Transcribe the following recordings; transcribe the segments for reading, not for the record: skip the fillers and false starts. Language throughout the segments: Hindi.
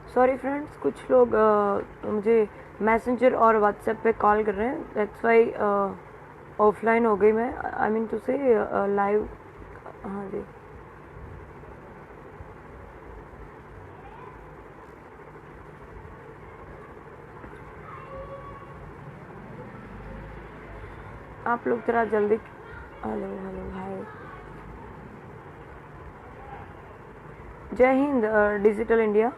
सॉरी फ्रेंड्स, कुछ लोग मुझे मैसेंजर और व्हाट्सएप पे कॉल कर रहे हैं, दैट्स वाई ऑफलाइन हो गई मैं। आई मीन टू से लाइव। हाँ जी, आप लोग जरा जल्दी। हेलो हेलो हाय, जय हिंद डिजिटल इंडिया।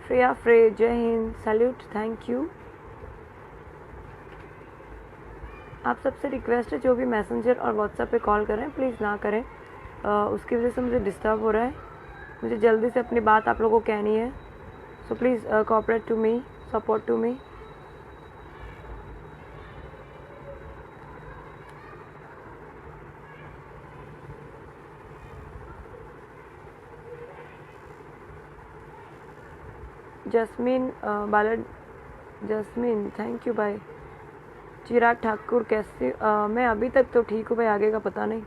श्रेया फ्रे, जय हिंद, सैल्यूट, थैंक यू। आप सबसे रिक्वेस्ट है, जो भी मैसेंजर और व्हाट्सएप पे कॉल कर रहे हैं प्लीज़ ना करें, उसकी वजह से मुझे डिस्टर्ब हो रहा है। मुझे जल्दी से अपनी बात आप लोगों को कहनी है, so please cooperate to me, support to me. Jasmeen Balad, Jasmeen thank you भाई। चिराग ठाकुर कैसे? मैं अभी तक तो ठीक हूँ भाई, आगे का पता नहीं।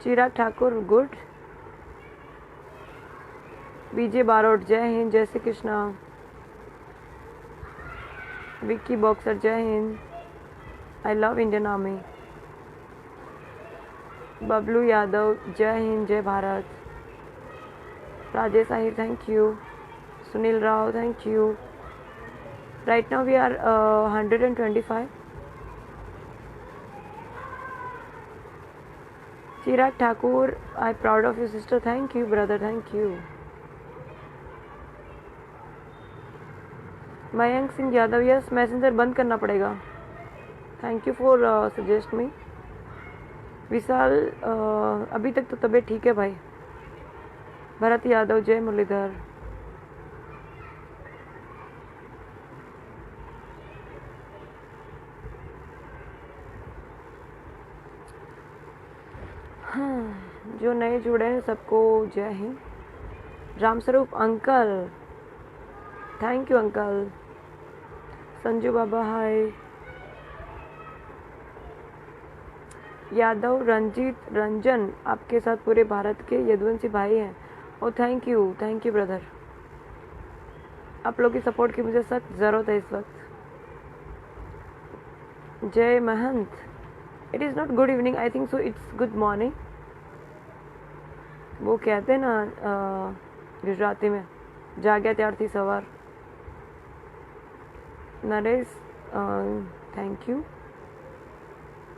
Chirag Thakur good. BJ Barot, Jai Hind, Jai Shri Krishna. Vicky boxer, Jai Hind, I love Indian army. Bablu Yadav, Jai Hind, Jai Bharat. Rajesh Ahir, thank you. Sunil Rao, thank you. Right now we are 125। Chirag Thakur, I proud of you sister, thank you brother, thank you. Mayank Singh Yadav, yes messenger बंद करना पड़ेगा, thank you for suggest me. Vishal, अभी तक तो तबीयत ठीक है भाई। भरत यादव, जय मुरलीधर। हाँ, जो नए जुड़े हैं सबको Jai Hind. Ramswaroop uncle, thank you uncle. Sanju Baba hi. Yadav Ranjeet Ranjan, आपके साथ पूरे भारत के यदुवंशी भाई हैं। Oh thank you brother. आप लोग की सपोर्ट की मुझे सख्त ज़रूरत है इस वक्त। Jai Mahant, it is not good evening, I think so it's good morning. वो कहते हैं ना गुजराती में, जाग्या त्यारथी सवार। Naresh, thank you.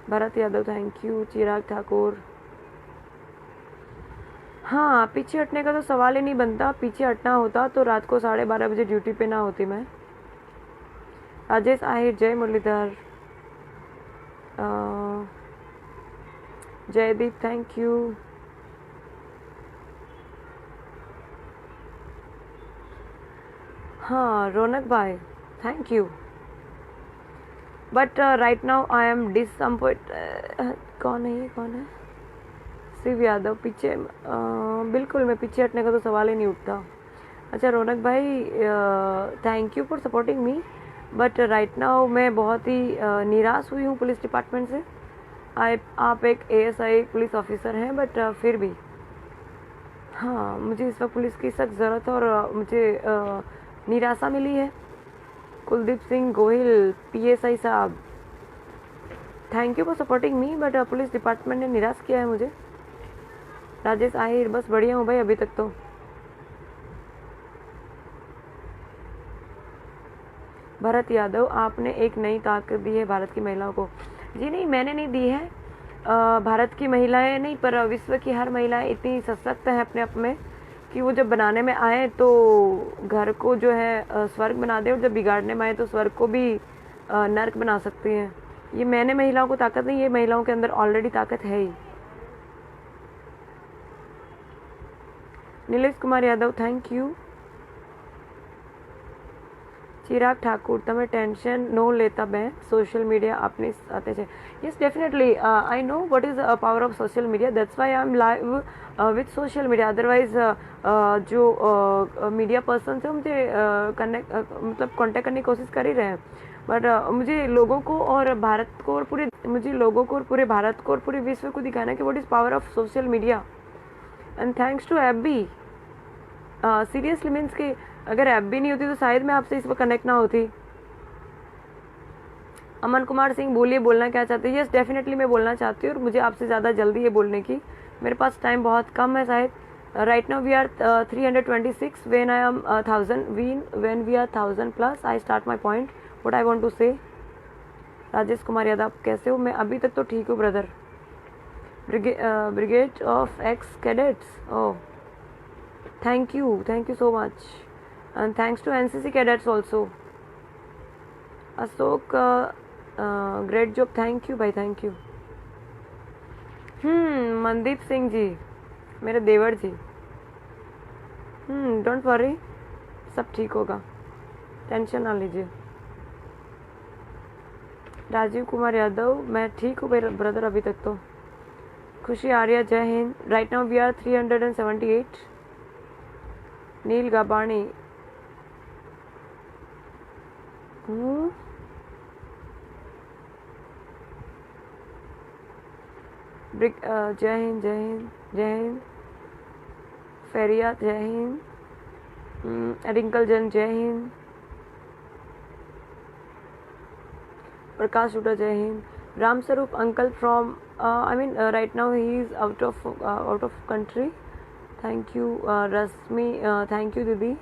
Bharat Yadav, thank you. Chirag Thakur, हाँ पीछे हटने का तो सवाल ही नहीं बनता, पीछे हटना होता तो रात को 12:30 बजे ड्यूटी पे ना होती मैं। राजेश आहिर, जय मुरलीधर। Jaideep, thank you. हाँ रौनक भाई, thank you. But right now I am disappoint. कौन है ये, कौन है? शिव यादव, पीछे बिल्कुल मैं पीछे हटने का तो सवाल ही नहीं उठता। अच्छा रौनक भाई, thank you for supporting me, but right now मैं बहुत ही निराश हुई हूँ पुलिस डिपार्टमेंट से। आप एक एएसआई पुलिस ऑफिसर हैं, बट फिर भी हाँ मुझे इस वक्त पुलिस की सख्त ज़रूरत है और मुझे निराशा मिली है। कुलदीप सिंह गोहिल, पीएसआई साहब, thank you for supporting me, but police department ने निराश किया है मुझे। राजेश आहिर, बस बढ़िया हूँ भाई अभी तक तो। भरत यादव, आपने एक नई ताकत दी है भारत की महिलाओं को। जी नहीं, मैंने नहीं दी है, भारत की महिलाएं नहीं पर विश्व की हर महिलाएं इतनी सशक्त हैं अपने आप में कि वो जब बनाने में आए तो घर को जो है स्वर्ग बना दे, और जब बिगाड़ने में आए तो स्वर्ग को भी नर्क बना सकती हैं। ये मैंने महिलाओं को ताकत नहीं, ये महिलाओं के अंदर ऑलरेडी ताकत है ही। Nilesh Kumar Yadav, thank you. ચિરાગ ઠાકુર, તમે ટેન્શન નો લેતા બેન, સોશિયલ મીડિયા આપની સાથે છે. Yes definitely, I know what is power of social media, that's why I am live with social media. Otherwise जो मीडिया पर्सन से मुझे कनेक्ट मतलब कांटेक्ट करने की कोशिश कर ही रहे हैं, बट मुझे लोगों को और भारत को और पूरे भारत को और पूरे विश्व को दिखाना है कि what is power of social media. And thanks to app भी. सीरियसली मीन्स कि अगर ऐप भी नहीं होती तो शायद मैं आपसे इस पर कनेक्ट ना होती. अमन कुमार सिंह, बोलिए, बोलना क्या चाहते हैं? यस डेफिनेटली मैं बोलना चाहती हूँ, और मुझे आपसे ज़्यादा जल्दी है बोलने की. मेरे पास टाइम बहुत कम है शायद. Right now we are 326. When I am 1000, when we are 1000 plus I start my point what I want to say. Rajesh Kumar Yadav, आप कैसे हो? मैं अभी तक तो ठीक हूँ brother. Brigade of ex cadets, oh thank you so much, and thanks to NCC cadets also. Ashok, great job, thank you भाई, थैंक यू. मनदीप सिंह जी, मेरे देवर जी. डोंट वरी, सब ठीक होगा, टेंशन ना लीजिए. राजीव कुमार यादव, मैं ठीक हूँ ब्रदर अभी तक तो. खुशी आर्या, जय हिंद. Right now we are 378. Neel Gabani, जय हिंद, जय हिंद, जय हिंद. फेरिया, जय हिंद. रिंकल जन, जय हिंद. प्रकाश उटा, जय Hind. Ram Swaroop uncle from I mean right now he is out of country. Thank you. Rashmi, thank you दीदी.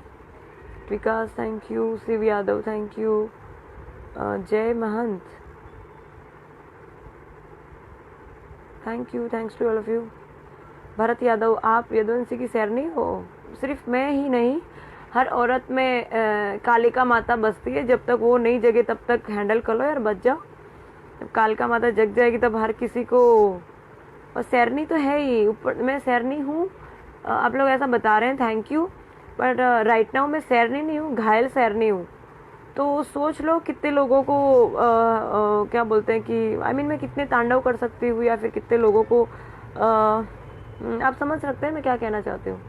Vikas, thank you. Shiv Yadav, thank you. Jai Mahant, thank you, thanks to all of you. Bharat Yadav, आप यदुवंशी की शेरनी हो? सिर्फ मैं ही नहीं, हर औरत में कालिका माता बसती है. जब तक वो नहीं जगे तब तक हैंडल कर लो यार, बच जाओ. जब कालिका माता जग जाएगी तब हर किसी को. और शेरनी तो है ही, ऊपर मैं शेरनी हूँ. आप लोग ऐसा बता रहे हैं, thank you, but right now मैं शेरनी नहीं हूँ, घायल शेरनी हूँ. तो सोच लो कितने लोगों को क्या बोलते हैं कि आई मीन मैं कितने तांडव कर सकती हूँ, या फिर कितने लोगों को आप समझ सकते हैं मैं क्या कहना चाहती हूँ.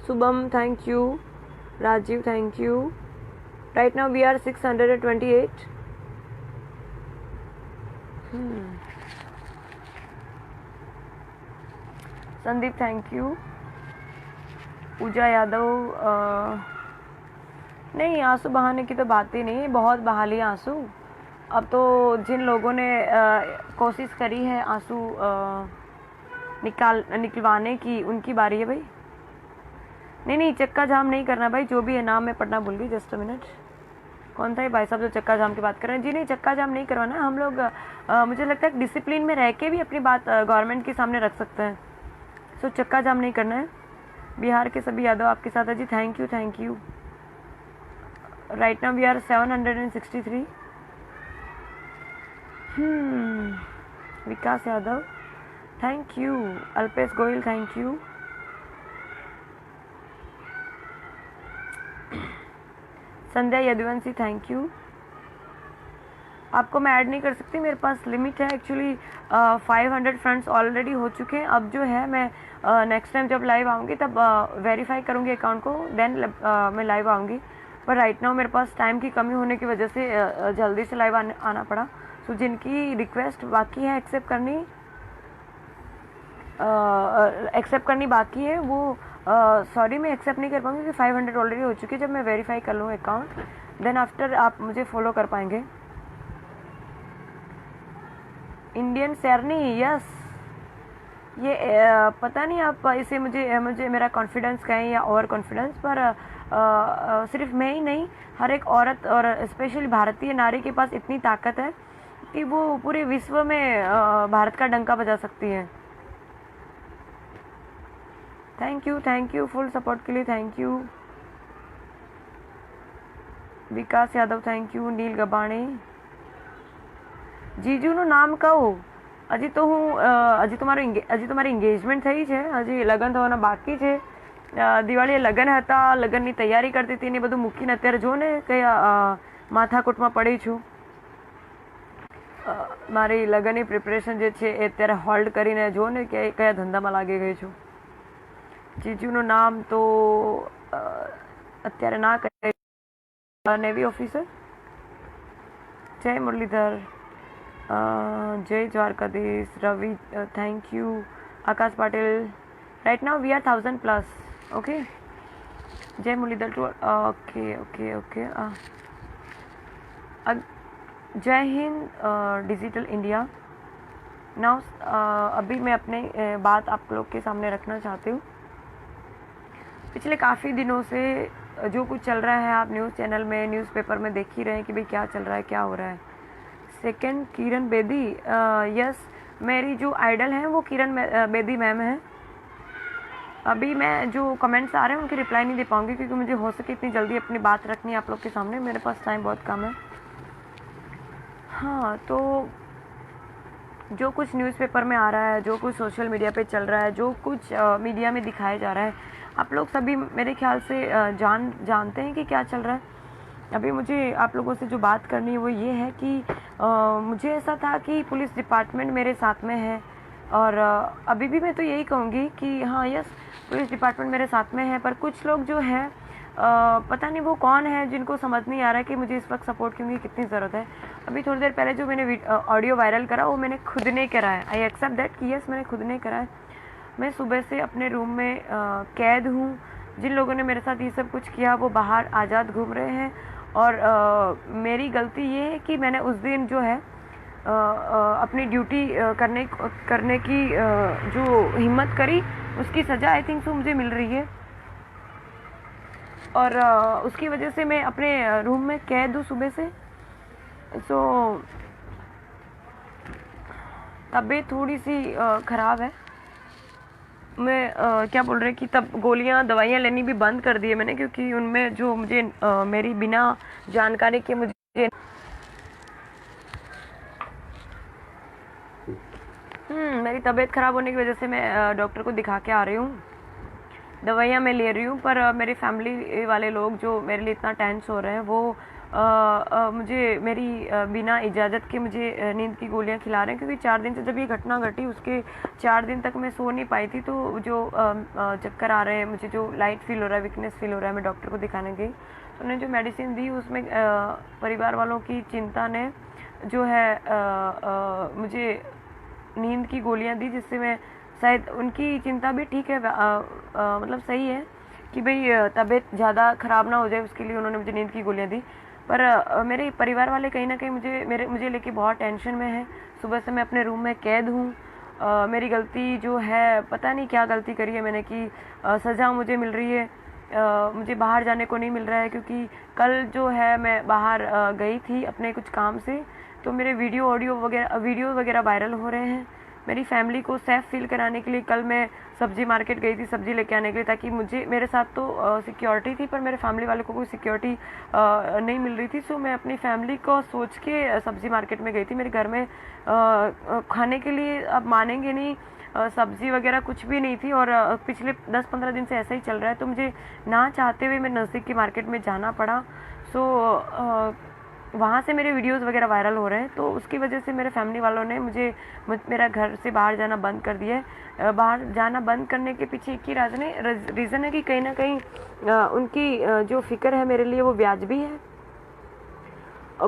Shubham, thank you. Rajiv, thank you. Right now we are 628. Sandeep, thank you. Pooja Yadav, नहीं आंसू बहाने की तो बात ही नहीं, बहुत बहा लिए आंसू. अब तो जिन लोगों ने कोशिश करी है आंसू निकलवाने की, उनकी बारी है भाई. नहीं, चक्का जाम नहीं करना भाई. जो भी है नाम मैं पढ़ना भूल गई, जस्ट अ मिनट. कौन था ये भाई साहब जो चक्का जाम की बात कर रहे हैं? जी नहीं, चक्का जाम नहीं करवाना. हम लोग मुझे लगता है डिसिप्लिन में रह के भी अपनी बात गवर्नमेंट के सामने रख सकते हैं. सो चक्का जाम नहीं करना है. बिहार के सभी यादव आपके साथ है जी, thank you, thank you. Right now we are 763. Vikas Yadav, thank you. Alpesh Goyal, thank you. Sandhya Yaduvanshi, thank you. आपको मैं ऐड नहीं कर सकती, मेरे पास लिमिट है एक्चुअली. 500 फ्रेंड्स ऑलरेडी हो चुके हैं. अब जो है मैं नेक्स्ट टाइम जब लाइव आऊँगी तब वेरीफाई करूँगी अकाउंट को, देन मैं लाइव आऊँगी. पर राइट नाउ मेरे पास टाइम की कमी होने की वजह से जल्दी से लाइव आना पड़ा. सो जिनकी रिक्वेस्ट बाकी है एक्सेप्ट करनी बाकी है वो सॉरी मैं एक्सेप्ट नहीं कर पाऊँगी क्योंकि 500 ऑलरेडी हो चुकी है. जब मैं वेरीफाई कर लूँ अकाउंट, देन आफ्टर आप मुझे फॉलो कर पाएंगे. इंडियन शेरनी, यस. ये पता नहीं आप इसे मुझे मेरा कॉन्फिडेंस कहें या ओवर कॉन्फिडेंस, पर सिर्फ मैं ही नहीं, हर एक औरत और स्पेशली भारतीय नारी के पास इतनी ताकत है कि वो पूरे विश्व में भारत का डंका बजा सकती है. थैंक यू फुल सपोर्ट के लिए, thank you. Vikas Yadav, thank you. Neel Gabani, જીજુનું નામ કહું? હજી તો હું હજી તમારી એંગેજમેન્ટ થઈ છે, હજી લગ્ન થવાના બાકી છે. દિવાળીએ લગ્ન હતા, લગ્નની તૈયારી કરતી હતી ને બધું મૂકીને અત્યારે જો ને કયા માથાકૂટમાં પડી છું. મારી લગ્નની પ્રિપરેશન જે છે એ અત્યારે હોલ્ડ કરીને જો ને કે કયા ધંધામાં લાગી ગઈ છું. જીજુનું નામ તો અત્યારે ના કહે. Navy officer. જય મુરલીધર, જય Dwarkadhish, Ravi, thank you, Akash Patil. Right now we are 1000+. Okay, जय Murlidhar too. Okay okay okay. जय हिंद डिजिटल इंडिया. नाउ अभी मैं अपने बात आप लोग के सामने रखना चाहती हूँ. पिछले काफ़ी दिनों से जो कुछ चल रहा है आप न्यूज़ चैनल में, न्यूज़पेपर में देख ही रहे हैं कि भाई क्या चल रहा है, क्या हो रहा है. सेकंड किरण बेदी. यस, मेरी जो आइडल हैं वो किरण बेदी मैम है. अभी मैं जो कमेंट्स आ रहे हैं उनकी रिप्लाई नहीं दे पाऊँगी क्योंकि मुझे हो सके इतनी जल्दी अपनी बात रखनी है आप लोग के सामने. मेरे पास टाइम बहुत कम है. हाँ, तो जो कुछ न्यूज़पेपर में आ रहा है, जो कुछ सोशल मीडिया पे चल रहा है, जो कुछ मीडिया में दिखाया जा रहा है, आप लोग सभी मेरे ख्याल से जानते हैं कि क्या चल रहा है. अभी मुझे आप लोगों से जो बात करनी है वो ये है कि मुझे ऐसा था कि पुलिस डिपार्टमेंट मेरे साथ में है और अभी भी मैं तो यही कहूँगी कि हाँ यस, पुलिस डिपार्टमेंट मेरे साथ में है, पर कुछ लोग जो है पता नहीं वो कौन है जिनको समझ नहीं आ रहा है कि मुझे इस वक्त सपोर्ट की कितनी ज़रूरत है. अभी थोड़ी देर पहले जो मैंने ऑडियो वायरल करा वो मैंने खुद ने करा है. आई एक्सेप्ट दैट कि यस मैंने खुद ने करा है. मैं सुबह से अपने रूम में कैद हूँ. जिन लोगों ने मेरे साथ ये सब कुछ किया वो बाहर आज़ाद घूम रहे हैं और मेरी गलती ये है कि मैंने उस दिन जो है अपनी ड्यूटी करने की जो हिम्मत करी उसकी सज़ा आई थिंक सो मुझे मिल रही है और उसकी वजह से मैं अपने रूम में कैद हूँ सुबह से. सो तबीयत थोड़ी सी ख़राब है. मैं क्या बोल रहे कि तब गोलियाँ दवाइयाँ लेनी भी बंद कर दी है मैंने क्योंकि उनमें जो मुझे मेरी बिना जानकारी के मुझे मेरी तबीयत ख़राब होने की वजह से मैं डॉक्टर को दिखा के आ रही हूँ. दवाइयाँ मैं ले रही हूँ पर मेरे फैमिली वाले लोग जो मेरे लिए इतना टेंस हो रहे हैं वो मुझे मेरी बिना इजाज़त के मुझे नींद की गोलियाँ खिला रहे हैं क्योंकि 4 दिन से जब ये घटना घटी उसके 4 दिन तक मैं सो नहीं पाई थी. तो जो चक्कर आ रहे हैं, मुझे जो लाइट फील हो रहा है, वीकनेस फील हो रहा है, मैं डॉक्टर को दिखाने गई तो उन्होंने जो मेडिसिन दी उसमें परिवार वालों की चिंता ने जो है मुझे नींद की गोलियाँ दी जिससे मैं शायद उनकी चिंता भी ठीक है, मतलब सही है कि भाई तबीयत ज़्यादा ख़राब ना हो जाए उसके लिए उन्होंने मुझे नींद की गोलियाँ दी. पर मेरे परिवार वाले कहीं ना कहीं मुझे लेके बहुत टेंशन में है. सुबह से मैं अपने रूम में कैद हूँ. मेरी गलती जो है पता नहीं क्या गलती करी है मैंने कि सज़ा मुझे मिल रही है. मुझे बाहर जाने को नहीं मिल रहा है क्योंकि कल जो है मैं बाहर गई थी अपने कुछ काम से तो मेरे वीडियो वगैरह वायरल हो रहे हैं. मेरी फैमिली को सेफ फील कराने के लिए कल मैं सब्ज़ी मार्केट गई थी सब्ज़ी लेके आने के लिए ताकि मेरे साथ तो सिक्योरिटी थी पर मेरे फैमिली वालों को कोई सिक्योरिटी नहीं मिल रही थी. सो मैं अपनी फैमिली को सोच के सब्ज़ी मार्केट में गई थी. मेरे घर में खाने के लिए आप मानेंगे नहीं सब्ज़ी वगैरह कुछ भी नहीं थी और पिछले 10-15 दिन से ऐसा ही चल रहा है. तो मुझे ना चाहते हुए मैं नज़दीक की मार्केट में जाना पड़ा. सो वहाँ से मेरे वीडियोस वगैरह वायरल हो रहे हैं तो उसकी वजह से मेरे फैमिली वालों ने मेरा घर से बाहर जाना बंद कर दिया है. बाहर जाना बंद करने के पीछे एक ही रीज़न है कि कहीं ना कहीं उनकी जो फ़िक्र है मेरे लिए वो वाजिबी है.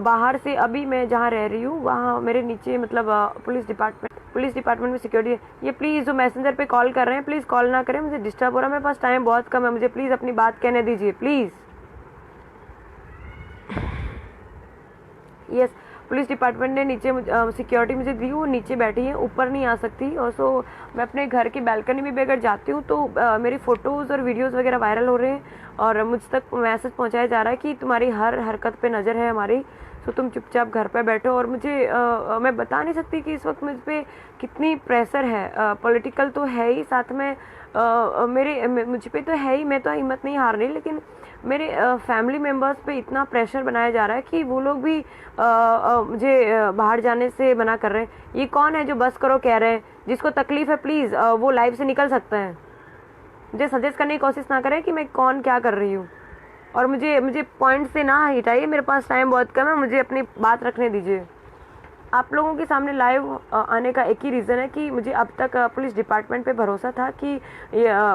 बाहर से अभी मैं जहाँ रह रही हूँ वहाँ मेरे नीचे मतलब पुलिस डिपार्टमेंट में सिक्योरिटी है. ये प्लीज़ जो मैसेंजर पे कॉल कर रहे हैं प्लीज़ कॉल ना करें, मुझे डिस्टर्ब हो रहा है. मेरे पास टाइम बहुत कम है, मुझे प्लीज़ अपनी बात कहने दीजिए प्लीज़. यस, पुलिस डिपार्टमेंट ने नीचे सिक्योरिटी मुझे दी, वो नीचे बैठी है, ऊपर नहीं आ सकती. और सो मैं अपने घर की बैल्कनी में भी अगर जाती हूँ तो मेरी फ़ोटोज़ और वीडियोस वगैरह वायरल हो रहे हैं और मुझ तक मैसेज पहुँचाया जा रहा है कि तुम्हारी हर हरकत पे नज़र है हमारी, तो तुम चुपचाप घर पे बैठो. और मुझे मैं बता नहीं सकती कि इस वक्त मुझ पर कितनी प्रेशर है. पॉलिटिकल तो है ही, साथ में मुझ पे तो है ही, मैं तो हिम्मत नहीं हार रही, लेकिन मेरे फैमिली मेम्बर्स पे इतना प्रेशर बनाया जा रहा है कि वो लोग भी मुझे बाहर जाने से मना कर रहे हैं. ये कौन है जो बस करो कह रहे हैं? जिसको तकलीफ़ है प्लीज़ वो लाइफ से निकल सकते हैं. मुझे सजेस्ट करने की कोशिश ना करें कि मैं कौन क्या कर रही हूँ, और मुझे मुझे पॉइंट से ना हटाइए। मेरे पास टाइम बहुत कम है, मुझे अपनी बात रखने दीजिए। आप लोगों के सामने लाइव आने का एक ही रीज़न है कि मुझे अब तक पुलिस डिपार्टमेंट पे भरोसा था कि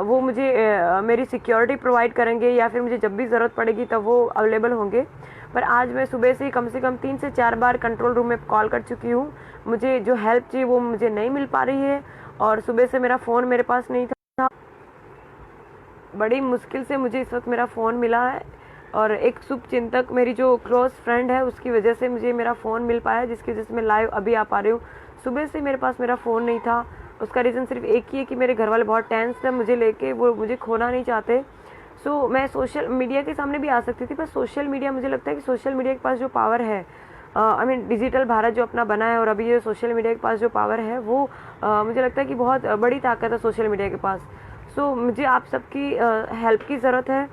वो मुझे मेरी सिक्योरिटी प्रोवाइड करेंगे, या फिर मुझे जब भी ज़रूरत पड़ेगी तब वो अवेलेबल होंगे। पर आज मैं सुबह से कम 3 से 4 बार कंट्रोल रूम में कॉल कर चुकी हूँ। मुझे जो हेल्प चाहिए वो मुझे नहीं मिल पा रही है, और सुबह से मेरा फ़ोन मेरे पास नहीं था। बड़ी मुश्किल से मुझे इस वक्त मेरा फ़ोन मिला है, और एक शुभ चिंतक मेरी जो क्लोज फ्रेंड है उसकी वजह से मुझे मेरा फ़ोन मिल पाया, जिसकी वजह से मैं लाइव अभी आ पा रही हूँ। सुबह से मेरे पास मेरा फ़ोन नहीं था। उसका रीज़न सिर्फ एक ही है कि मेरे घर वाले बहुत टेंस है मुझे लेके, वो मुझे खोना नहीं चाहते। सो मैं सोशल मीडिया के सामने भी आ सकती थी, पर सोशल मीडिया, मुझे लगता है कि सोशल मीडिया के पास जो पावर है, आई मीन डिजिटल भारत जो अपना बना है, और अभी ये सोशल मीडिया के पास जो पावर है वो मुझे लगता है कि बहुत बड़ी ताकत है सोशल मीडिया के पास। सो मुझे आप सबकी हेल्प की ज़रूरत है।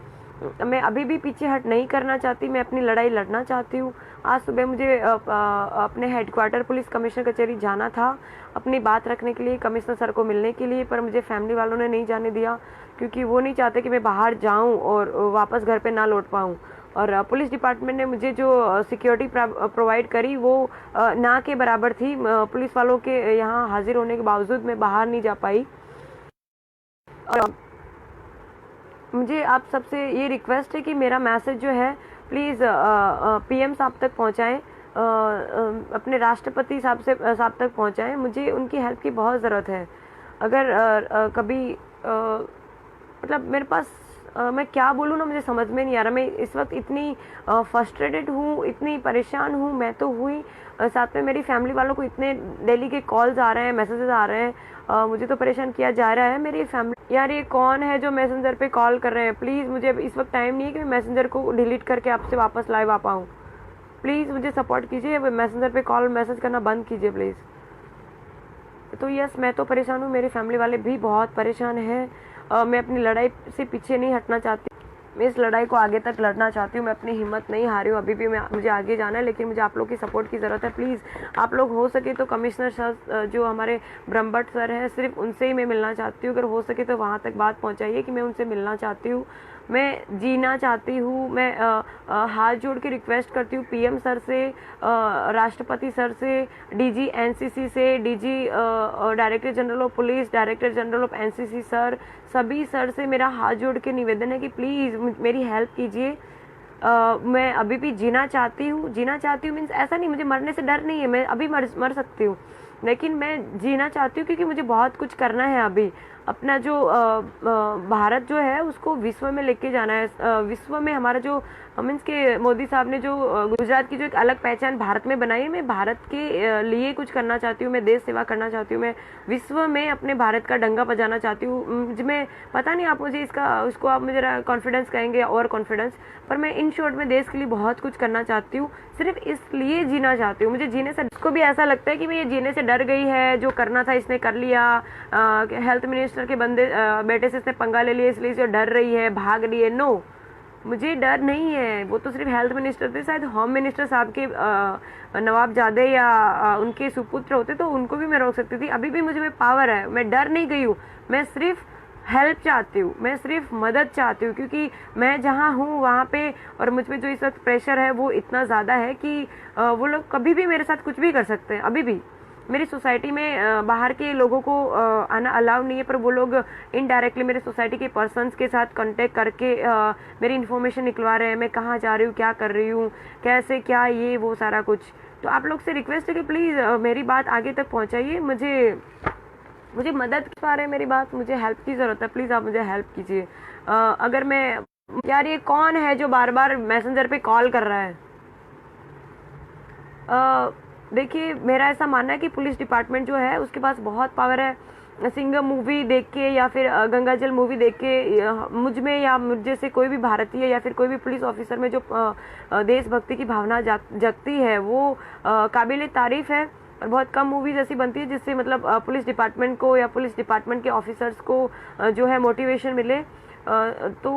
मैं अभी भी पीछे हट नहीं करना चाहती, मैं अपनी लड़ाई लड़ना चाहती हूँ। आज सुबह मुझे अपने हेडक्वार्टर पुलिस कमिश्नर कचहरी जाना था अपनी बात रखने के लिए, कमिश्नर सर को मिलने के लिए, पर मुझे फैमिली वालों ने नहीं जाने दिया, क्योंकि वो नहीं चाहते कि मैं बाहर जाऊँ और वापस घर पे ना लौट पाऊँ। और पुलिस डिपार्टमेंट ने मुझे जो सिक्योरिटी प्रोवाइड करी वो ना के बराबर थी। पुलिस वालों के यहाँ हाजिर होने के बावजूद मैं बाहर नहीं जा पाई। मुझे आप सबसे ये रिक्वेस्ट है कि मेरा मैसेज जो है प्लीज़ पीएम साहब तक पहुंचाएं, अपने राष्ट्रपति साहब तक पहुंचाएं। मुझे उनकी हेल्प की बहुत ज़रूरत है। अगर कभी मतलब मेरे पास मैं क्या बोलूँ ना, मुझे समझ में नहीं आ रहा। मैं इस वक्त इतनी फ्रस्ट्रेटेड हूँ, इतनी परेशान हूँ, मैं तो हुई, साथ में मेरी फैमिली वालों को इतने डेली के कॉल्स आ रहे हैं, मैसेजेस आ रहे हैं, मुझे तो परेशान किया जा रहा है। मेरी फैमिली, यार ये कौन है जो मैसेंजर पे कॉल कर रहे हैं? प्लीज़ मुझे इस वक्त टाइम नहीं है कि मैं मैसेंजर को डिलीट करके आपसे वापस लाइव आ पाऊँ। प्लीज़ मुझे सपोर्ट कीजिए, मैसेंजर पे कॉल मैसेज करना बंद कीजिए प्लीज़। तो यस, मैं तो परेशान हूँ, मेरी फैमिली वाले भी बहुत परेशान हैं। मैं अपनी लड़ाई से पीछे नहीं हटना चाहती, मैं इस लड़ाई को आगे तक लड़ना चाहती हूँ। मैं अपनी हिम्मत नहीं हारी हूँ, अभी भी मुझे आगे जाना है, लेकिन मुझे आप लोग की सपोर्ट की ज़रूरत है। प्लीज़ आप लोग हो सके तो कमिश्नर सर जो हमारे ब्रह्मभट्ट सर हैं, सिर्फ उनसे ही मैं मिलना चाहती हूँ। अगर हो सके तो वहाँ तक बात पहुँचाइए कि मैं उनसे मिलना चाहती हूँ, मैं जीना चाहती हूँ। मैं हाथ जोड़ के रिक्वेस्ट करती हूँ पीएम सर से, राष्ट्रपति सर से, डीजी एनसीसी से, DG director general of police, director general of NCC sir, सभी सर से मेरा हाथ जोड़ के निवेदन है कि प्लीज़ मेरी हेल्प कीजिए। मैं अभी भी जीना चाहती हूँ। जीना चाहती हूँ मीन्स ऐसा नहीं, मुझे मरने से डर नहीं है, मैं अभी मर सकती हूँ, लेकिन मैं जीना चाहती हूँ क्योंकि मुझे बहुत कुछ करना है अभी। अपना जो भारत जो है उसको विश्व में लेके जाना है। विश्व में हमारा जो मीन्स के मोदी साहब ने जो गुजरात की जो एक अलग पहचान भारत में बनाई है, मैं भारत के लिए कुछ करना चाहती हूँ, मैं देश सेवा करना चाहती हूँ, मैं विश्व में अपने भारत का डंका बजाना चाहती हूँ। मैं पता नहीं आप मुझे उसको आप मुझे कॉन्फिडेंस कहेंगे और कॉन्फिडेंस, पर मैं इन शॉर्ट में देश के लिए बहुत कुछ करना चाहती हूँ, सिर्फ इसलिए जीना चाहती हूँ। मुझे जीने से, उसको भी ऐसा लगता है कि मैं ये जीने से डर गई है, जो करना था इसने कर लिया, हेल्थ मिनिस्टर के बेटे से इसने पंगा ले लिया इसलिए डर रही है, भाग रही है। नो, मुझे डर नहीं है। वो तो सिर्फ हेल्थ मिनिस्टर थे, शायद होम मिनिस्टर साहब के नवाबजादे या उनके सुपुत्र होते तो उनको भी मैं रोक सकती थी। अभी भी मुझे में पावर है, मैं डर नहीं गई हूँ, मैं सिर्फ हेल्प चाहती हूँ, मैं सिर्फ मदद चाहती हूँ, क्योंकि मैं जहाँ हूँ वहाँ पे और मुझ पे जो इस वक्त प्रेशर है वो इतना ज़्यादा है कि वो लोग कभी भी मेरे साथ कुछ भी कर सकते हैं। अभी भी मेरी सोसाइटी में बाहर के लोगों को आना अलाउ नहीं है, पर वो लोग इनडायरेक्टली मेरे सोसाइटी के पर्सन्स के साथ कांटेक्ट करके मेरी इन्फॉर्मेशन निकलवा रहे हैं, मैं कहाँ जा रही हूँ, क्या कर रही हूँ, कैसे क्या, ये वो सारा कुछ। तो आप लोग से रिक्वेस्ट है कि प्लीज़ मेरी बात आगे तक पहुँचाइए। मुझे मदद पा रहे हैं मेरी बात, मुझे हेल्प की ज़रूरत है, प्लीज़ आप मुझे हेल्प कीजिए। अगर मैं, यार ये कौन है जो बार बार मैसेंजर पे कॉल कर रहा है? देखिए, मेरा ऐसा मानना है कि पुलिस डिपार्टमेंट जो है उसके पास बहुत पावर है। सिंघम मूवी देख के या फिर गंगाजल मूवी देख के मुझ में या मुझ जैसे कोई भी भारतीय या फिर कोई भी पुलिस ऑफिसर में जो देशभक्ति की भावना जगती है वो काबिल तारीफ़ है। और बहुत कम मूवीज़ ऐसी बनती है जिससे मतलब पुलिस डिपार्टमेंट को या पुलिस डिपार्टमेंट के ऑफिसर्स को जो है मोटिवेशन मिले। तो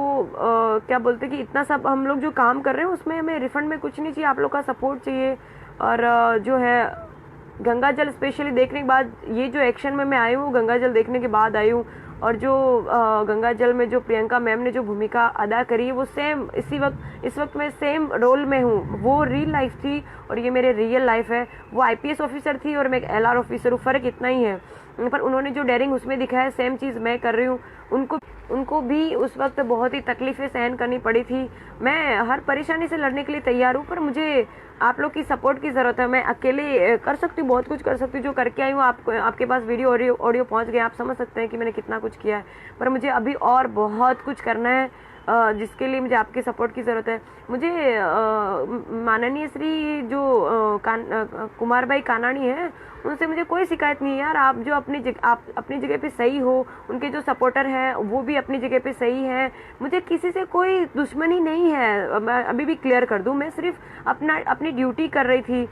क्या बोलते कि इतना सब हम लोग जो काम कर रहे हैं उसमें हमें रिफंड में कुछ नहीं चाहिए, आप लोग का सपोर्ट चाहिए। और जो है गंगा जल स्पेशली देखने के बाद, ये जो एक्शन में मैं आई हूँ गंगा जल देखने के बाद आई हूँ, और जो गंगा जल में जो प्रियंका मैम ने जो भूमिका अदा करी है वो सेम इस वक्त मैं सेम रोल में हूँ। वो रियल लाइफ थी और ये मेरे रियल लाइफ है। वो आईपीएस ऑफिसर थी और मैं एक एलआर ऑफिसर हूँ, फ़र्क इतना ही है। पर उन्होंने जो डेयरिंग उसमें दिखाया सेम चीज़ मैं कर रही हूँ। उनको भी उस वक्त बहुत ही तकलीफ़ें सहन करनी पड़ी थी। मैं हर परेशानी से लड़ने के लिए तैयार हूँ, पर मुझे आप लोग की सपोर्ट की ज़रूरत है। मैं अकेले कर सकती हूँ, बहुत कुछ कर सकती हूँ, जो करके आई हूँ आपके पास वीडियो ऑडियो पहुँच गया, आप समझ सकते हैं कि मैंने कितना कुछ किया है। पर मुझे अभी और बहुत कुछ करना है, जिसके लिए मुझे आपके सपोर्ट की ज़रूरत है। मुझे माननीय श्री जो कुमार भाई कानाणी हैं, उनसे मुझे कोई शिकायत नहीं है यार। आप जो आप अपनी जगह पे सही हो, उनके जो सपोर्टर हैं वो भी अपनी जगह पे सही हैं। मुझे किसी से कोई दुश्मनी नहीं है, मैं अभी भी क्लियर कर दूं। मैं सिर्फ अपनी ड्यूटी कर रही थी,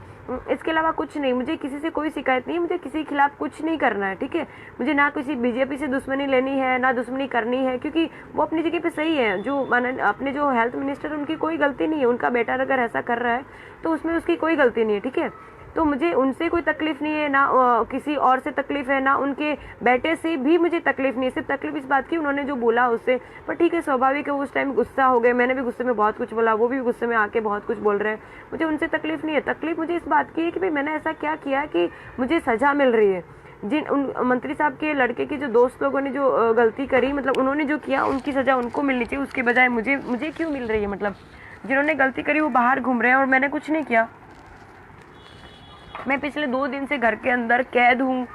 इसके अलावा कुछ नहीं। मुझे किसी से कोई शिकायत नहीं है, मुझे किसी के खिलाफ कुछ नहीं करना है, ठीक है। मुझे ना किसी बीजेपी से दुश्मनी लेनी है, ना दुश्मनी करनी है, क्योंकि वो अपनी जगह पे सही है। जो अपने जो हेल्थ मिनिस्टर, उनकी कोई गलती नहीं है। उनका बेटा अगर ऐसा कर रहा है तो उसमें उसकी कोई गलती नहीं है, ठीक है। तो मुझे उनसे कोई तकलीफ नहीं है, ना किसी और से तकलीफ है, ना उनके बेटे से भी मुझे तकलीफ नहीं है। सिर्फ तकलीफ इस बात की उन्होंने जो बोला उससे। पर ठीक है, स्वाभाविक है, उस टाइम गुस्सा हो गए। मैंने भी गुस्से में बहुत कुछ बोला, वो भी गुस्से में आके बहुत कुछ बोल रहे हैं। मुझे उनसे तकलीफ नहीं है। तकलीफ मुझे इस बात की है कि भाई मैंने ऐसा क्या किया कि मुझे सजा मिल रही है। जिन उन मंत्री साहब के लड़के के जो दोस्त लोगों ने जो गलती करी, मतलब उन्होंने जो किया, उनकी सजा उनको मिलनी चाहिए, उसके बजाय मुझे क्यों मिल रही है। मतलब जिन्होंने गलती करी वो बाहर घूम रहे हैं और मैंने कुछ नहीं किया। मैं पिछले 2 दिन से घर के अंदर कैद हूँ,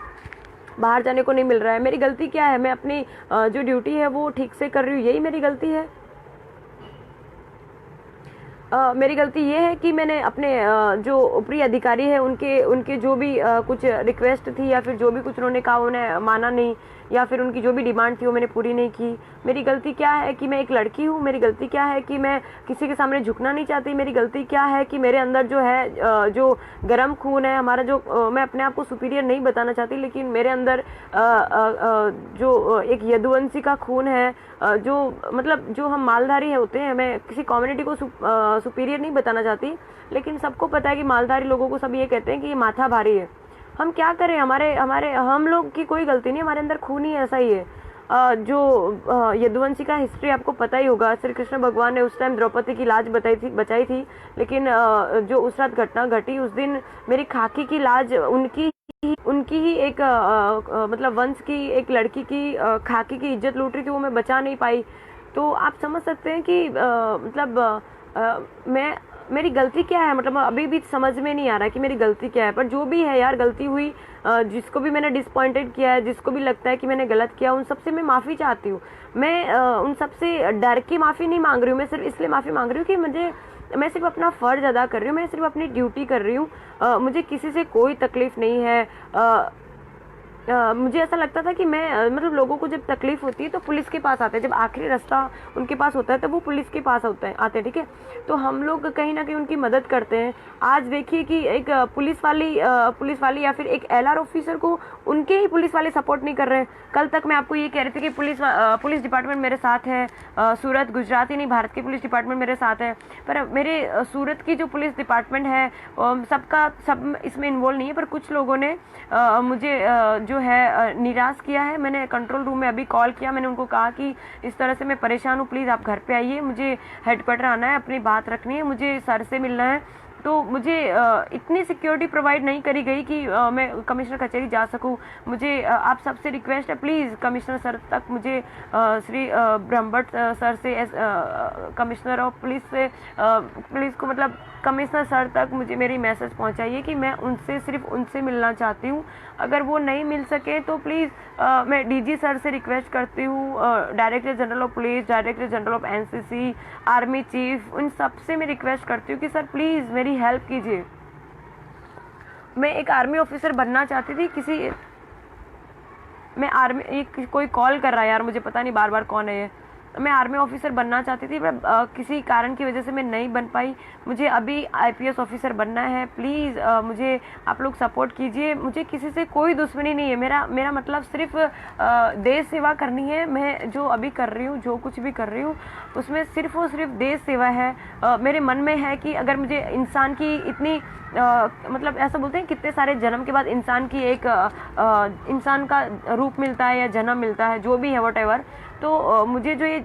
बाहर जाने को नहीं मिल रहा है। मेरी गलती क्या है? मैं अपनी जो ड्यूटी है वो ठीक से कर रही हूँ, यही मेरी गलती है। मेरी गलती ये है कि मैंने अपने जो ऊपरी अधिकारी है उनके जो भी कुछ रिक्वेस्ट थी या फिर जो भी कुछ उन्होंने कहा उन्हें माना नहीं, या फिर उनकी जो भी डिमांड थी वो मैंने पूरी नहीं की। मेरी गलती क्या है कि मैं एक लड़की हूँ। मेरी गलती क्या है कि मैं किसी के सामने झुकना नहीं चाहती। मेरी गलती क्या है कि मेरे अंदर जो है जो गर्म खून है हमारा, जो मैं अपने आप को सुपीरियर नहीं बताना चाहती, लेकिन मेरे अंदर जो एक यदुवंशी का खून है, जो मतलब जो हम मालधारी होते हैं। मैं किसी कम्युनिटी को सुपीरियर नहीं बताना चाहती, लेकिन सबको पता है कि मालधारी लोगों को सब ये कहते हैं कि ये माथा भारी है। हम क्या करें, हमारे हम लोग की कोई गलती नहीं, हमारे अंदर खून ही ऐसा ही है। जो यदुवंशी का हिस्ट्री आपको पता ही होगा। श्री कृष्ण भगवान ने उस टाइम द्रौपदी की लाज बचाई थी, लेकिन जो उस रात घटना घटी, उस दिन मेरी खाकी की लाज उनकी ही एक मतलब वंश की एक लड़की की खाकी की इज्जत लूट रही थी, वो मैं बचा नहीं पाई। तो आप समझ सकते हैं कि मतलब मेरी गलती क्या है। मतलब अभी भी समझ में नहीं आ रहा कि मेरी गलती क्या है। पर जो भी है यार, गलती हुई, जिसको भी मैंने डिसपॉइंटेड किया है, जिसको भी लगता है कि मैंने गलत किया, उन सबसे मैं माफ़ी चाहती हूँ। मैं उन सबसे डर के माफ़ी नहीं मांग रही हूँ। मैं सिर्फ इसलिए माफ़ी मांग रही हूँ कि मैं सिर्फ अपना फ़र्ज अदा कर रही हूँ, मैं सिर्फ अपनी ड्यूटी कर रही हूँ। मुझे किसी से कोई तकलीफ़ नहीं है। मुझे ऐसा लगता था कि मैं मतलब लोगों को जब तकलीफ होती है तो पुलिस के पास आते हैं, जब आखिरी रास्ता उनके पास होता है तो वो पुलिस के पास आते हैं, ठीक है। तो हम लोग कहीं ना कहीं उनकी मदद करते हैं। आज देखिए कि एक पुलिस वाली या फिर एक एलआर ऑफिसर को उनके ही पुलिस वाले सपोर्ट नहीं कर रहे हैं। कल तक मैं आपको ये कह रही थी कि पुलिस डिपार्टमेंट मेरे साथ है, सूरत गुजरात ही नहीं भारत की पुलिस डिपार्टमेंट मेरे साथ है। पर मेरे सूरत की जो पुलिस डिपार्टमेंट है सब इसमें इन्वॉल्व नहीं है। पर कुछ लोगों ने मुझे जो है निराश किया है। मैंने कंट्रोल रूम में अभी कॉल किया, मैंने उनको कहा कि इस तरह से मैं परेशान हूँ, प्लीज़ आप घर पे आइए, मुझे हेडक्वार्टर आना है, अपनी बात रखनी है, मुझे सर से मिलना है। तो मुझे इतनी सिक्योरिटी प्रोवाइड नहीं करी गई कि मैं कमिश्नर कचहरी जा सकूं। मुझे आप सबसे रिक्वेस्ट है, प्लीज़ कमिश्नर सर तक मुझे श्री ब्रह्मभट्ट सर से कमिश्नर ऑफ पुलिस से पुलिस को मतलब कमिश्नर सर तक मुझे मेरी मैसेज पहुंचाइए कि मैं सिर्फ उनसे मिलना चाहती हूं। अगर वो नहीं मिल सके तो प्लीज़ मैं डीजी सर से रिक्वेस्ट करती हूँ, director general of police, director general of NCC, army chief, उन सब से मैं रिक्वेस्ट करती हूँ कि सर प्लीज़ मेरी हेल्प कीजिए। मैं एक आर्मी ऑफिसर बनना चाहती थी। कोई कॉल कर रहा है यार, मुझे पता नहीं बार बार कौन है ये। मैं आर्मी ऑफिसर बनना चाहती थी, पर किसी कारण की वजह से मैं नहीं बन पाई। मुझे अभी आईपीएस ऑफिसर बनना है। प्लीज़ मुझे आप लोग सपोर्ट कीजिए। मुझे किसी से कोई दुश्मनी नहीं है। मेरा मतलब सिर्फ देश सेवा करनी है। मैं जो अभी कर रही हूँ, जो कुछ भी कर रही हूँ, उसमें सिर्फ और सिर्फ देश सेवा है। मेरे मन में है कि अगर मुझे इंसान की इतनी मतलब ऐसा बोलते हैं कितने सारे जन्म के बाद इंसान की एक इंसान का रूप मिलता है या जन्म मिलता है, जो भी है वट एवर। तो मुझे जो ये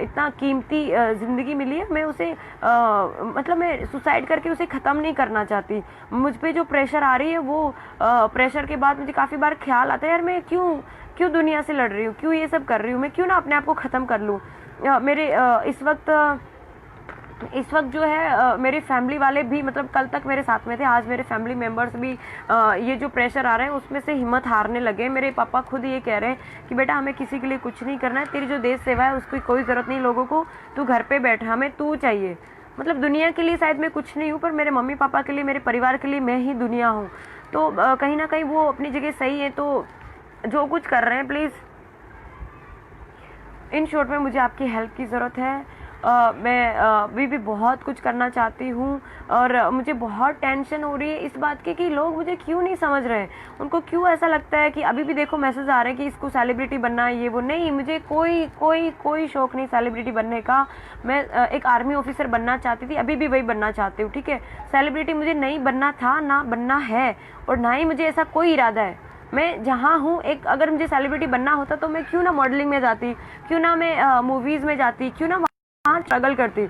इतना कीमती ज़िंदगी मिली है, मैं उसे मतलब मैं सुसाइड करके उसे ख़त्म नहीं करना चाहती। मुझ पे जो प्रेशर आ रही है, वो प्रेशर के बाद मुझे काफ़ी बार ख्याल आता है, यार मैं क्यों क्यों दुनिया से लड़ रही हूँ, क्यों ये सब कर रही हूँ, मैं क्यों ना अपने आप को ख़त्म कर लूँ। मेरे इस वक्त जो है मेरे फैमिली वाले भी, मतलब कल तक मेरे साथ में थे, आज मेरे फैमिली मेम्बर्स भी ये जो प्रेशर आ रहा है उसमें से हिम्मत हारने लगे। मेरे पापा खुद ये कह रहे हैं कि बेटा हमें किसी के लिए कुछ नहीं करना है, तेरी जो देश सेवा है उसकी कोई ज़रूरत नहीं लोगों को, तू घर पे बैठ, हमें तू चाहिए। मतलब दुनिया के लिए शायद मैं कुछ नहीं हूँ, पर मेरे मम्मी पापा के लिए, मेरे परिवार के लिए मैं ही दुनिया हूँ। तो कहीं ना कहीं वो अपनी जगह सही है। तो जो कुछ कर रहे हैं, प्लीज़ इन शॉर्ट में मुझे आपकी हेल्प की ज़रूरत है। मैं अभी भी बहुत कुछ करना चाहती हूँ, और मुझे बहुत टेंशन हो रही है इस बात की कि लोग मुझे क्यों नहीं समझ रहे हैं। उनको क्यों ऐसा लगता है कि अभी भी देखो मैसेज आ रहे हैं कि इसको सेलिब्रिटी बनना है, ये वो। नहीं, मुझे कोई कोई कोई शौक नहीं सेलिब्रिटी बनने का। मैं एक आर्मी ऑफिसर बनना चाहती थी, अभी भी वही बनना चाहती हूँ, ठीक है। सेलिब्रिटी मुझे नहीं बनना था, ना बनना है, और ना ही मुझे ऐसा कोई इरादा है। मैं जहाँ हूँ, एक अगर मुझे सेलिब्रिटी बनना होता तो मैं क्यों ना मॉडलिंग में जाती, क्यों ना मैं मूवीज़ में जाती, क्यों ना वहाँ स्ट्रगल करती।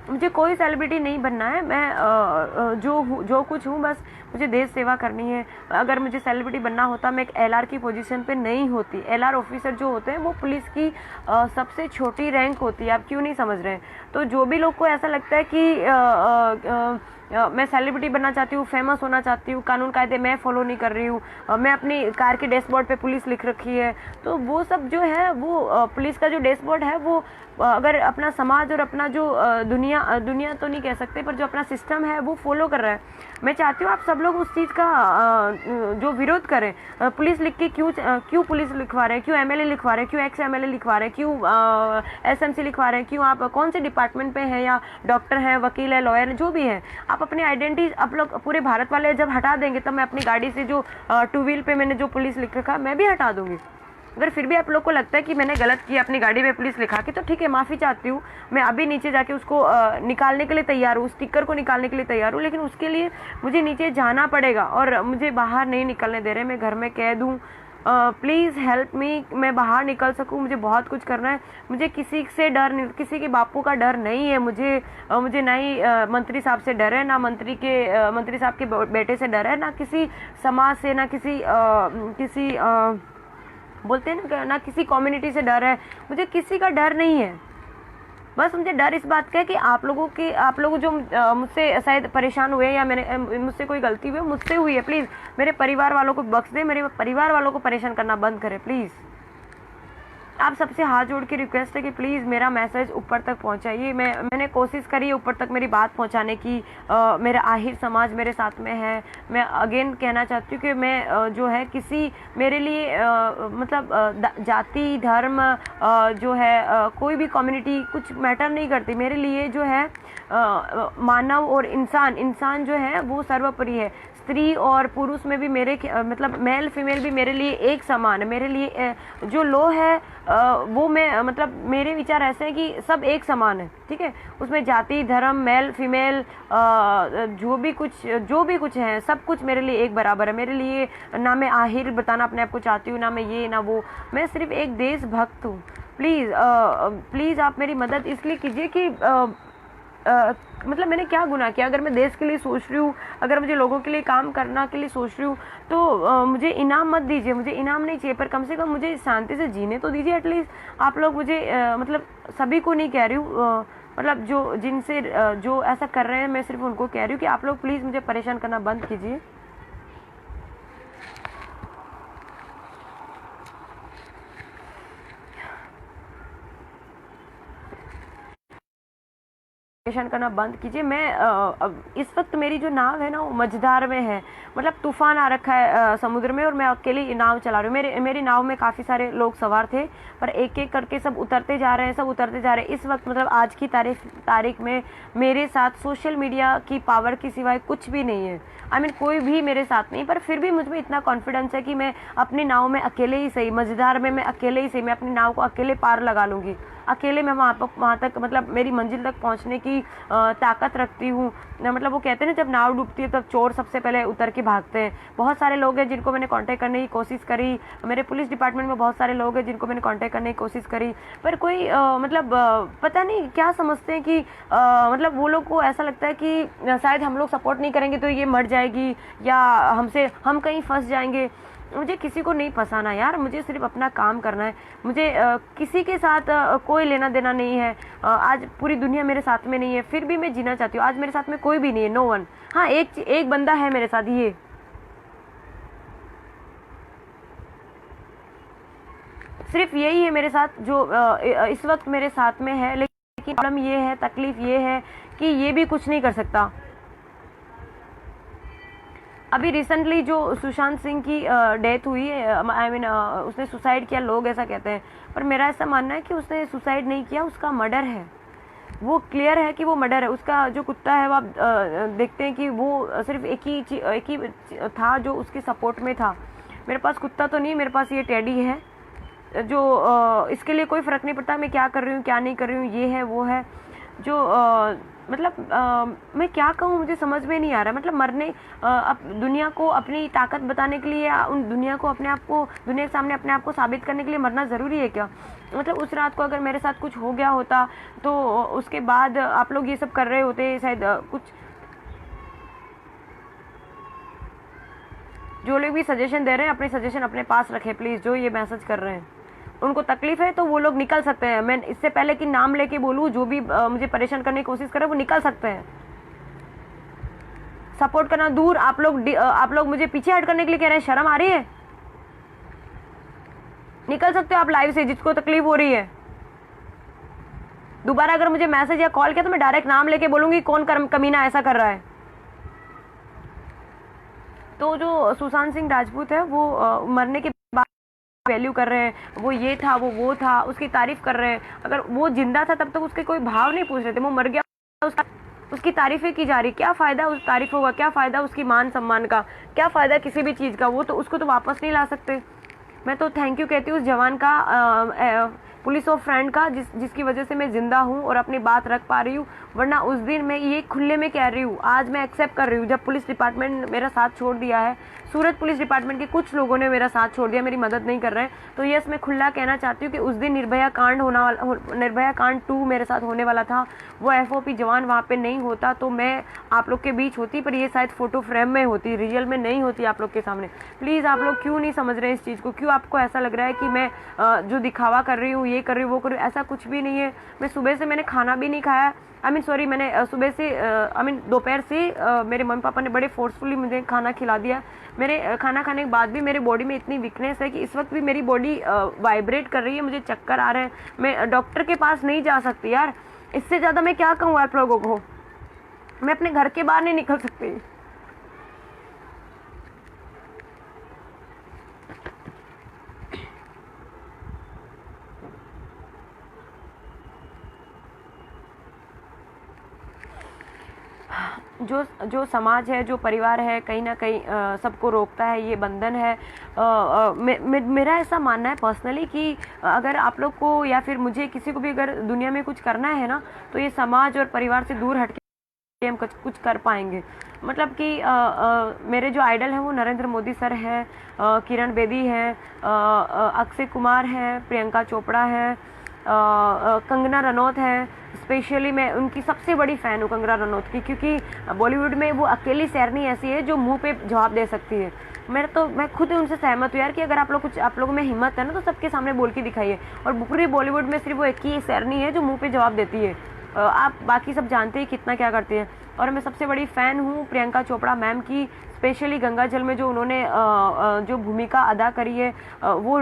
मुझे कोई सेलिब्रिटी नहीं बनना है। मैं जो कुछ हूँ, बस मुझे देश सेवा करनी है। अगर मुझे सेलिब्रिटी बनना होता, मैं एक एलआर की पोजीशन पे नहीं होती। एलआर ऑफिसर जो होते हैं वो पुलिस की सबसे छोटी रैंक होती है। आप क्यों नहीं समझ रहे हैं? तो जो भी लोग को ऐसा लगता है कि मैं सेलिब्रिटी बनना चाहती हूँ, फेमस होना चाहती हूँ, कानून कायदे मैं फॉलो नहीं कर रही हूँ, मैं अपनी कार के डैशबोर्ड पे पुलिस लिख रखी है, तो वो सब जो है, वो पुलिस का जो डैशबोर्ड है, वो अगर अपना समाज और अपना जो दुनिया तो नहीं कह सकते, पर जो अपना सिस्टम है वो फॉलो कर रहा है। मैं चाहती हूँ आप सब लोग उस चीज़ का जो विरोध करें। पुलिस लिख के क्यों पुलिस लिखवा रहे हैं, क्यों एमएलए लिखवा रहे हैं, क्यों एक्स एमएलए लिखवा रहे हैं, क्यों एसएमसी लिखवा रहे हैं, क्यों आप कौन से डिपार्टमेंट पे हैं, या डॉक्टर हैं, वकील है, लॉयर है, जो भी है, आप अपनी आइडेंटिटी आप लोग पूरे भारत वाले जब हटा देंगे, तब मैं अपनी गाड़ी से जो टू व्हील पे मैंने जो पुलिस लिख रखा है, मैं भी हटा दूंगी। अगर फिर भी आप लोग को लगता है कि मैंने गलत किया अपनी गाड़ी में पुलिस लिखा के, तो ठीक है, माफ़ी चाहती हूँ। मैं अभी नीचे जाके उसको निकालने के लिए तैयार हूँ, स्टिकर को निकालने के लिए तैयार हूँ, लेकिन उसके लिए मुझे नीचे जाना पड़ेगा, और मुझे बाहर नहीं निकलने दे रहे। मैं घर में कह दूँ प्लीज़ हेल्प मी, मैं बाहर निकल सकूँ, मुझे बहुत कुछ करना है। मुझे किसी से डर नहीं, किसी के बापू का डर नहीं है। मुझे ना ही मंत्री साहब से डर है, ना मंत्री साहब के बेटे से डर है, ना किसी समाज से, ना किसी बोलते हैं ना किसी कम्युनिटी से डर है। मुझे किसी का डर नहीं है। बस मुझे डर इस बात का है कि आप लोग जो मुझसे शायद परेशान हुए, या मुझसे कोई गलती हुई, मुझसे हुई है, प्लीज़ मेरे परिवार वालों को बख्श दे, मेरे परिवार वालों को परेशान करना बंद करें प्लीज़। आप सबसे हाथ जोड़ के रिक्वेस्ट है कि प्लीज़ मेरा मैसेज ऊपर तक पहुंचाइए। मैंने कोशिश करी है ऊपर तक मेरी बात पहुंचाने की। मेरा आहिर समाज मेरे साथ में है। मैं अगेन कहना चाहती हूँ कि मैं जो है किसी मेरे लिए मतलब जाति धर्म जो है कोई भी कम्युनिटी कुछ मैटर नहीं करती। मेरे लिए जो है मानव और इंसान जो है वो सर्वोपरि है। स्त्री और पुरुष में भी मतलब मेल फीमेल भी मेरे लिए एक समान है। मेरे लिए जो लॉ है वो मैं मतलब मेरे विचार ऐसे हैं कि सब एक समान है, ठीक है। उसमें जाति धर्म मेल फीमेल जो भी कुछ है, सब कुछ मेरे लिए एक बराबर है। मेरे लिए ना मैं आहिर बताना अपने आप को चाहती हूँ, ना मैं ये ना वो। मैं सिर्फ एक देशभक्त हूँ। प्लीज़ आप मेरी मदद इसलिए कीजिए कि मतलब मैंने क्या गुनाह किया? अगर मैं देश के लिए सोच रही हूँ, अगर मुझे लोगों के लिए काम करना के लिए सोच रही हूँ, तो मुझे इनाम मत दीजिए। मुझे इनाम नहीं चाहिए, पर कम से कम मुझे शांति से जीने तो दीजिए एटलीस्ट। आप लोग मुझे मतलब सभी को नहीं कह रही हूँ, मतलब जो ऐसा कर रहे हैं, मैं सिर्फ उनको कह रही हूँ कि आप लोग प्लीज़ मुझे परेशान करना बंद कीजिए। परेशान करना बंद कीजिए। मैं अब इस वक्त मेरी जो नाव है ना वो मझधार में है, मतलब तूफान आ रखा है समुद्र में, और मैं अकेली नाव चला रही हूँ। मेरी नाव में काफ़ी सारे लोग सवार थे, पर एक एक करके सब उतरते जा रहे हैं, सब उतरते जा रहे हैं। इस वक्त मतलब आज की तारीख में मेरे साथ सोशल मीडिया की पावर की सिवाय कुछ भी नहीं है। I mean, कोई भी मेरे साथ नहीं, पर फिर भी मुझ में इतना कॉन्फिडेंस है कि मैं अपनी नाव में अकेले ही सही, मझधार में मैं अकेले ही सही, मैं अपनी नाव को अकेले पार लगा लूँगी। अकेले मैं वहाँ तक मतलब मेरी मंजिल तक पहुँचने की ताकत रखती हूँ। मतलब वो कहते हैं ना, जब नाव डूबती है तब चोर सबसे पहले उतर के भागते हैं। बहुत सारे लोग हैं जिनको मैंने कांटेक्ट करने की कोशिश करी, मेरे पुलिस डिपार्टमेंट में बहुत सारे लोग हैं जिनको मैंने कांटेक्ट करने की कोशिश करी, पर कोई पता नहीं क्या समझते हैं कि मतलब वो लोग को ऐसा लगता है कि शायद हम लोग सपोर्ट नहीं करेंगे तो ये मर जाएगी, या हम कहीं फंस जाएंगे। मुझे किसी को नहीं फंसाना यार, मुझे सिर्फ अपना काम करना है। मुझे किसी के साथ कोई लेना देना नहीं है। आज पूरी दुनिया मेरे साथ में नहीं है, फिर भी मैं जीना चाहती हूँ। आज मेरे साथ में कोई भी नहीं है, नो वन। हाँ, एक बंदा है मेरे साथ, ये सिर्फ यही है मेरे साथ जो इस वक्त मेरे साथ में है। लेकिन प्रॉब्लम ये है, तकलीफ ये है कि ये भी कुछ नहीं कर सकता। अभी रिसेंटली जो सुशांत सिंह की डेथ हुई है, आई मीन उसने सुसाइड किया, लोग ऐसा कहते हैं, पर मेरा ऐसा मानना है कि उसने सुसाइड नहीं किया, उसका मर्डर है। वो क्लियर है कि वो मर्डर है। उसका जो कुत्ता है वो आप देखते हैं कि वो सिर्फ एक ही था जो उसके सपोर्ट में था। मेरे पास कुत्ता तो नहीं, मेरे पास ये टेडी है जो इसके लिए कोई फ़र्क नहीं पड़ता मैं क्या कर रही हूँ क्या नहीं कर रही हूँ, ये है वो है जो मतलब मैं क्या कहूँ, मुझे समझ में नहीं आ रहा। मतलब मरने अब दुनिया को अपनी ताकत बताने के लिए या उन दुनिया को दुनिया के सामने अपने आप को साबित करने के लिए मरना ज़रूरी है क्या? मतलब उस रात को अगर मेरे साथ कुछ हो गया होता तो उसके बाद आप लोग ये सब कर रहे होते शायद। कुछ जो लोग भी सजेशन दे रहे हैं अपने सजेशन अपने पास रखें प्लीज़। जो ये मैसेज कर रहे हैं उनको तकलीफ है तो वो लोग निकल सकते हैं। मैं इससे पहले कि नाम लेके बोलूँ, जो भी मुझे परेशान करने की कोशिश करे वो निकल सकते हैं। सपोर्ट करना दूर, आप लोग मुझे पीछे हट करने के लिए कह रहे हैं। शर्म आ रही है? निकल सकते हो आप लाइव से, जिसको तकलीफ हो रही है। दोबारा अगर मुझे मैसेज या कॉल किया तो मैं डायरेक्ट नाम लेके बोलूंगी कौन कमीना ऐसा कर रहा है। तो जो सुशांत सिंह राजपूत है वो मरने के बाद वैल्यू कर रहे हैं, वो ये था वो था, उसकी तारीफ कर रहे हैं। अगर वो जिंदा था तब तक उसके कोई भाव नहीं पूछ रहे थे। वो मर गया, उसकी तारीफें की जा रही। क्या फायदा उस तारीफों का, क्या फायदा उसकी मान सम्मान का, क्या फायदा किसी भी चीज़ का? वो तो उसको तो वापस नहीं ला सकते। मैं तो थैंक यू कहती हूँ उस जवान का, पुलिस और फ्रेंड का, जिसकी वजह से मैं जिंदा हूँ और अपनी बात रख पा रही हूँ। वरना उस दिन मैं ये खुले में कह रही हूँ, आज मैं एक्सेप्ट कर रही हूँ। जब पुलिस डिपार्टमेंट मेरा साथ छोड़ दिया है, सूरत पुलिस डिपार्टमेंट के कुछ लोगों ने मेरा साथ छोड़ दिया, मेरी मदद नहीं कर रहे हैं, तो यस मैं खुला कहना चाहती हूँ कि उस दिन निर्भया कांड 2 मेरे साथ होने वाला था। वो FOP जवान वहाँ पे नहीं होता तो मैं आप लोग के बीच होती, पर ये शायद फोटो फ्रेम में होती, रियल में नहीं होती आप लोग के सामने। प्लीज़ आप लोग क्यों नहीं समझ रहे इस चीज़ को? क्यों आपको ऐसा लग रहा है कि मैं जो दिखावा कर रही हूँ, ये कर रही हूँ, वो कर रही हूँ? ऐसा कुछ भी नहीं है। मैं सुबह से मैंने खाना भी नहीं खाया। मैंने सुबह से दोपहर से मेरे मम्मी पापा ने बड़े फोर्सफुली मुझे खाना खिला दिया। मेरे खाना खाने के बाद भी मेरे बॉडी में इतनी वीकनेस है कि इस वक्त भी मेरी बॉडी वाइब्रेट कर रही है, मुझे चक्कर आ रहे हैं। मैं डॉक्टर के पास नहीं जा सकती यार। इससे ज़्यादा मैं क्या कहूँ आप लोगों को? मैं अपने घर के बाहर नहीं निकल सकती। जो समाज है, जो परिवार है, कहीं ना कहीं सबको रोकता है, ये बंधन है। मेरा ऐसा मानना है पर्सनली कि अगर आप लोग को या फिर मुझे किसी को भी अगर दुनिया में कुछ करना है ना, तो ये समाज और परिवार से दूर हटके हम कुछ कर पाएंगे। मतलब कि मेरे जो आइडल हैं वो नरेंद्र मोदी सर है, किरण बेदी है, अक्षय कुमार है, प्रियंका चोपड़ा है, कंगना रनौत है। स्पेशली मैं उनकी सबसे बड़ी फ़ैन हूँ कंगना रनौत की, क्योंकि बॉलीवुड में वो अकेली शेरनी ऐसी है जो मुंह पे जवाब दे सकती है। मैं खुद उनसे सहमत हूँ यार कि अगर आप लोगों में हिम्मत है ना तो सबके सामने बोल के दिखाइए। और पूरे बॉलीवुड में सिर्फ वो एक ही शेरनी है जो मुँह पे जवाब देती है। आप बाकी सब जानते हैं कितना क्या करते हैं। और मैं सबसे बड़ी फ़ैन हूँ प्रियंका चोपड़ा मैम की, स्पेशली गंगा जल में जो उन्होंने जो भूमिका अदा करी है वो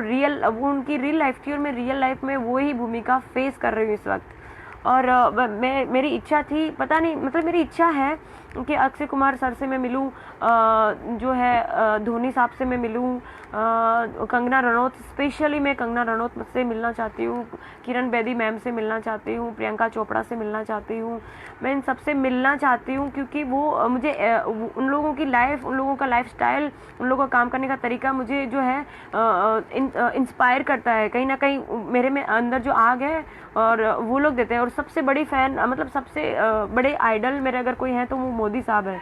उनकी रियल लाइफ थी और मैं रियल लाइफ में वो ही भूमिका फेस कर रही हूँ इस वक्त। और मेरी इच्छा थी, पता नहीं मतलब मेरी इच्छा है कि अक्षय कुमार सर से मैं मिलूं, जो है धोनी साहब से मैं मिलूं, कंगना रनौत, स्पेशली मैं कंगना रनौत से मिलना चाहती हूँ, किरण बेदी मैम से मिलना चाहती हूँ, प्रियंका चोपड़ा से मिलना चाहती हूँ, मैं इन सबसे मिलना चाहती हूँ क्योंकि वो मुझे उन लोगों की लाइफ, उन लोगों का लाइफ स्टाइल, उन लोगों का काम करने का तरीका मुझे जो है इंस्पायर करता है। कहीं ना कहीं मेरे में अंदर जो आग है और वो लोग देते हैं। और सबसे बड़ी फ़ैन मतलब सबसे बड़े आइडल मेरे अगर कोई हैं तो वो मोदी साहब हैं।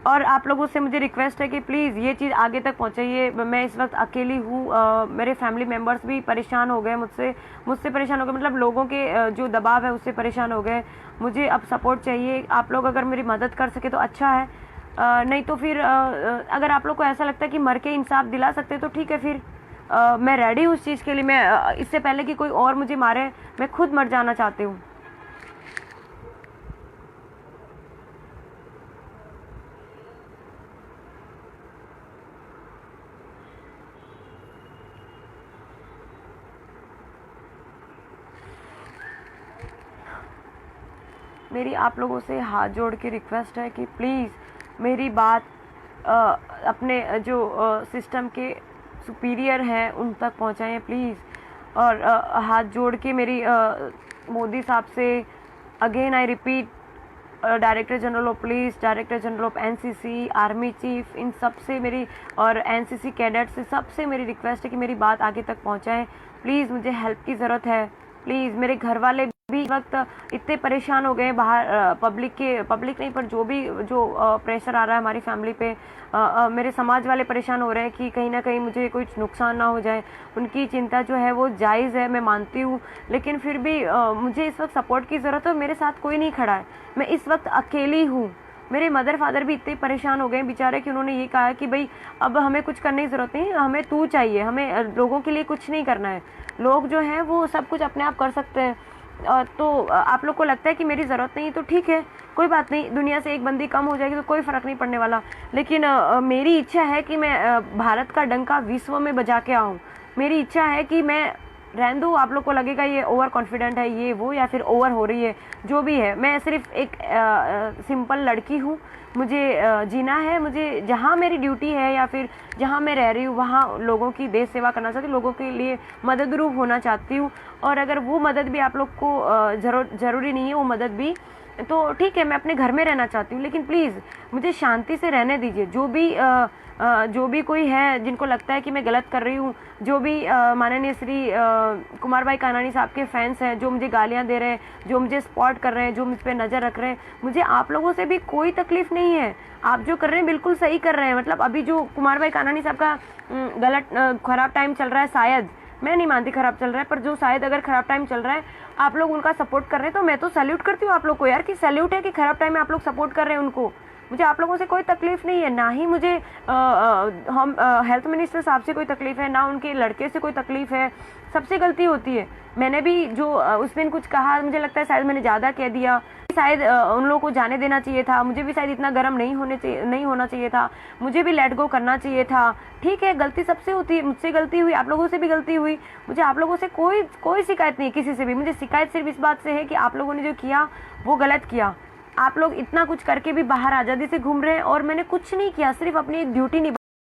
और आप लोगों से मुझे रिक्वेस्ट है कि प्लीज़ ये चीज़ आगे तक पहुंचाइए। मैं इस वक्त अकेली हूँ, मेरे फैमिली मेम्बर्स भी परेशान हो गए मुझसे परेशान हो गए, मतलब लोगों के जो दबाव है उससे परेशान हो गए। मुझे अब सपोर्ट चाहिए, आप लोग अगर मेरी मदद कर सके तो अच्छा है, नहीं तो फिर अगर आप लोग को ऐसा लगता है कि मर के इंसाफ दिला सकते तो ठीक है, फिर मैं रेडी हूँ उस चीज़ के लिए। मैं इससे पहले कि कोई और मुझे मारे, मैं खुद मर जाना चाहती हूँ। मेरी आप लोगों से हाथ जोड़ के रिक्वेस्ट है कि प्लीज़ मेरी बात अपने जो सिस्टम के सुपीरियर हैं उन तक पहुंचाएं प्लीज़। और हाथ जोड़ के मेरी मोदी साहब से again I repeat, director general of police, director general of NCC, army chief, इन सब से मेरी, और एनसीसी कैडेट से, सबसे मेरी रिक्वेस्ट है कि मेरी बात आगे तक पहुंचाएं प्लीज़। मुझे हेल्प की ज़रूरत है प्लीज़। मेरे घर वाले भी इस वक्त इतने परेशान हो गए, बाहर पब्लिक नहीं पर जो प्रेशर आ रहा है हमारी फैमिली पे, मेरे समाज वाले परेशान हो रहे हैं कि कहीं ना कहीं मुझे कुछ नुकसान ना हो जाए। उनकी चिंता जो है वो जायज़ है, मैं मानती हूँ, लेकिन फिर भी मुझे इस वक्त सपोर्ट की ज़रूरत है। मेरे साथ कोई नहीं खड़ा है, मैं इस वक्त अकेली हूँ। मेरे मदर फादर भी इतने परेशान हो गए बेचारे कि उन्होंने ये कहा कि भाई अब हमें कुछ करने की ज़रूरत नहीं, हमें तू चाहिए, हमें लोगों के लिए कुछ नहीं करना है। लोग जो हैं वो सब कुछ अपने आप कर सकते हैं। तो आप लोग को लगता है कि मेरी ज़रूरत नहीं, तो ठीक है, कोई बात नहीं, दुनिया से एक बंदी कम हो जाएगी तो कोई फ़र्क नहीं पड़ने वाला। लेकिन मेरी इच्छा है कि मैं भारत का डंका विश्व में बजा के आऊँ। मेरी इच्छा है कि मैं रहने दो, आप लोग को लगेगा ये ओवर कॉन्फिडेंट है, ये वो, या फिर ओवर हो रही है, जो भी है, मैं सिर्फ एक सिंपल लड़की हूँ। मुझे जीना है, मुझे जहाँ मेरी ड्यूटी है या फिर जहाँ मैं रह रही हूँ वहाँ लोगों की देश सेवा करना चाहती हूँ, लोगों के लिए मददरूप होना चाहती हूँ। और अगर वो मदद भी आप लोग को ज़रूरी नहीं है वो मदद भी, तो ठीक है, मैं अपने घर में रहना चाहती हूँ, लेकिन प्लीज़ मुझे शांति से रहने दीजिए। जो भी कोई है जिनको लगता है कि मैं गलत कर रही हूँ, जो भी माननीय श्री कुमार भाई कानानी साहब के फैंस हैं, जो मुझे गालियाँ दे रहे हैं, जो मुझे सपोर्ट कर रहे हैं, जो मुझ पर नज़र रख रहे हैं, मुझे आप लोगों से भी कोई तकलीफ़ नहीं है। आप जो कर रहे हैं बिल्कुल सही कर रहे हैं। मतलब अभी जो कुमार भाई कानानी साहब का गलत ख़राब टाइम चल रहा है, शायद, मैं नहीं मानती ख़राब चल रहा है, पर जो शायद अगर ख़राब टाइम चल रहा है आप लोग उनका सपोर्ट कर रहे हैं, तो मैं तो सैल्यूट करती हूँ आप लोग को यार, कि सैल्यूट है कि ख़राब टाइम में आप लोग सपोर्ट कर रहे हैं उनको। मुझे आप लोगों से कोई तकलीफ़ नहीं है, ना ही मुझे हम हेल्थ मिनिस्टर साहब से कोई तकलीफ़ है, ना उनके लड़के से कोई तकलीफ़ है। सबसे गलती होती है। मैंने भी जो उस दिन कुछ कहा, मुझे लगता है शायद मैंने ज़्यादा कह दिया, शायद उन लोगों को जाने देना चाहिए था, मुझे भी शायद इतना गर्म नहीं होना चाहिए था, मुझे भी लेट गो करना चाहिए था। ठीक है, गलती सबसे होती है, मुझसे गलती हुई, आप लोगों से भी गलती हुई। मुझे आप लोगों से कोई शिकायत नहीं, किसी से भी। मुझे शिकायत सिर्फ इस बात से है कि आप लोगों ने जो किया वो गलत किया। आप लोग इतना कुछ करके भी बाहर आज़ादी से घूम रहे हैं और मैंने कुछ नहीं किया, सिर्फ अपनी एक ड्यूटी